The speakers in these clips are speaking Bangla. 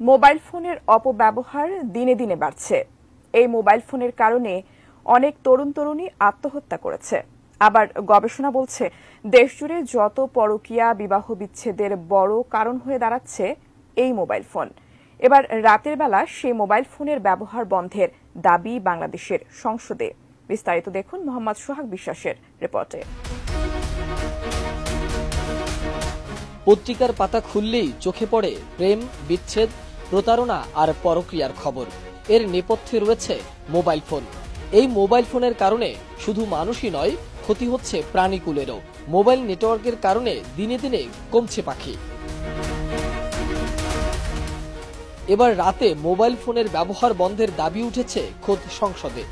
মোবাইল ফোনের অপব্যবহার দিনে দিনে বাড়ছে। এই মোবাইল ফোনের কারণে অনেক তরুণ-তরুণী আত্মহত্যা করেছে। আবার গবেষণা বলছে, দেশজুড়ে যত পরকীয়া বিবাহ বিচ্ছেদের বড় কারণ হয়ে দাঁড়াচ্ছে এই মোবাইল ফোন। এবার রাতের বেলা সেই মোবাইল ফোনের ব্যবহার বন্ধের দাবি বাংলাদেশের সংসদে। বিস্তারিত দেখুন মোহাম্মদ সোহাগ বিশ্বাসের রিপোর্টে। পত্রিকার পাতা খুললেই চোখে পড়ে প্রেম, বিচ্ছেদ, প্রতারণা আর পরকীয়ার খবর। এর নেপথ্যে রয়েছে মোবাইল ফোন। এই মোবাইল ফোনের কারণে শুধু মানুষই নয়, ক্ষতি হচ্ছে প্রাণীকুলেরও। মোবাইল নেটওয়ার্কের কারণে দিনে দিনে কমছে পাখি। এবার রাতে মোবাইল ফোনের ব্যবহার বন্ধের দাবি উঠেছে খোদ সংসদে।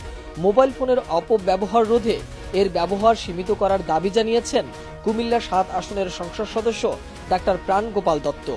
মোবাইল ফোনের অপব্যবহার রোধে এর ব্যবহার সীমিত করার দাবি জানিয়েছেন কুমিল্লা ৭ আসনের সংসদ সদস্য ডাক্তার প্রাণগোপাল দত্ত।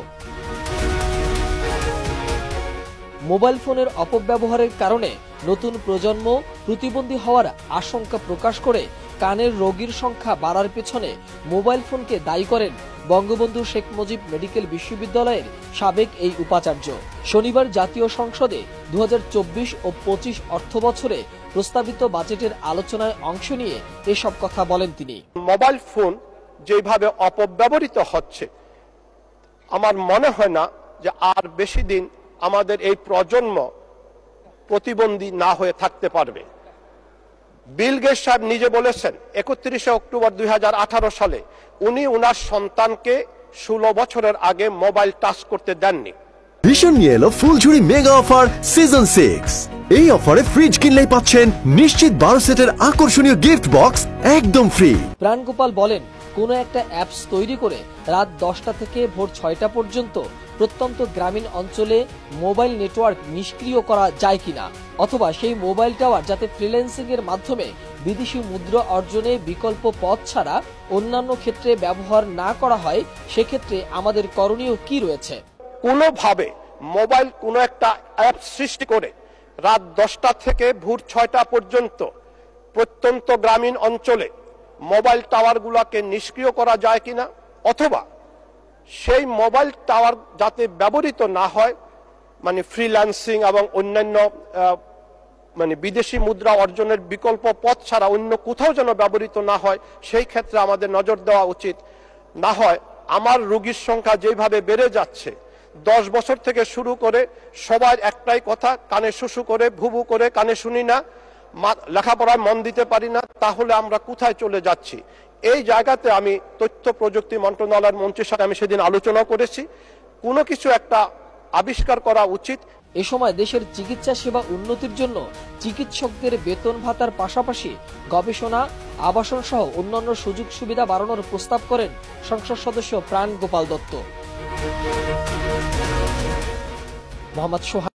মোবাইল ফোনের অপব্যবহারের কারণে নতুন প্রজন্ম প্রতিবন্ধী হওয়ার আশঙ্কা প্রকাশ করে কানের রোগীর সংখ্যা বাড়ার পেছনে মোবাইল ফোনকে দায়ী করেন বঙ্গবন্ধু শেখ মুজিব মেডিকেল বিশ্ববিদ্যালয়ের সাবেক এই উপাচার্য। শনিবার জাতীয় সংসদে ২০২৪ ও ২৫ অর্থবছরে প্রস্তাবিত বাজেটের আলোচনায় অংশ নিয়ে এসব কথা বলেন তিনি। মোবাইল ফোন যেভাবে অপব্যবহৃত হচ্ছে, আমার মনে হয় না যে আর বেশি দিন আমাদের এই প্রজন্ম প্রতিবন্ধী না হয়ে থাকতে পারবে। বিল গেটস সাহেব নিজে বলেছেন ৩১ অক্টোবর ২০১৮ সালে উনি ওনার সন্তানকে ১৬ বছরের আগে মোবাইল টাচ করতে দেননি। ভীষণ নিয়ে এলো ফুলঝুরি মেগা অফার সিজন 6। এই অফারে ফ্রিজ কিনলেই পাচ্ছেন নিশ্চিত 12 সেটের আকর্ষণীয় গিফট বক্স একদম ফ্রি। প্রাণগোপাল বলেন, কোনো একটা অ্যাপস তৈরি করে রাত ১০টা থেকে ভোর ৬টা পর্যন্ত প্রত্যন্ত গ্রামীণ অঞ্চলে মোবাইল নেটওয়ার্ক নিষ্ক্রিয় করা যায় কিনা, অথবা সেই মোবাইল টাওয়ার যাতে ফ্রিল্যান্সিং এর মাধ্যমে বিদেশি মুদ্রা অর্জনে বিকল্প পথ ছাড়া অন্যান্য ক্ষেত্রে ব্যবহার না করা হয়, সেক্ষেত্রে আমাদের করণীয় কি রয়েছে। কোনোভাবে মোবাইল কোনো একটা অ্যাপ সৃষ্টি করে রাত 10টা থেকে ভোর 6টা পর্যন্ত প্রত্যন্ত গ্রামীণ অঞ্চলে মোবাইল টাওয়ারগুলোকে নিষ্ক্রিয় করা যায় কিনা, অথবা সেই মোবাইল টাওয়ার যাতে ব্যবহৃত না হয়, মানে ফ্রিল্যান্সিং এবং অন্যান্য বিদেশি মুদ্রা অর্জনের বিকল্প পথ ছাড়া অন্য কোথাও যেন ব্যবহৃত না হয়, সেই ক্ষেত্রে আমাদের নজর দেওয়া উচিত। না হয় আমার রোগীর সংখ্যা যেভাবে বেড়ে যাচ্ছে, 10 বছর থেকে শুরু করে সবার একটাই কথা, কানে শুশু করে ভুবু করে কানে শুনি না, লেখাপড়ায় মন দিতে পারি না, তাহলে আমরা কোথায় চলে যাচ্ছি। এই জায়গাতে আমি তথ্য প্রযুক্তি মন্ত্রণালয়ের মন্ত্রীর সাথে আমি সেদিন আলোচনা করেছি, কোনো কিছু একটা আবিষ্কার করা উচিত। এ সময় দেশের চিকিৎসা সেবা উন্নতির জন্য চিকিৎসকদের বেতন ভাতার পাশাপাশি গবেষণা, আবাসন সহ অন্যান্য সুযোগ সুবিধা বাড়ানোর প্রস্তাব করেন সংসদ সদস্য প্রাণগোপাল দত্ত। মোহাম্মদ সোহাগ।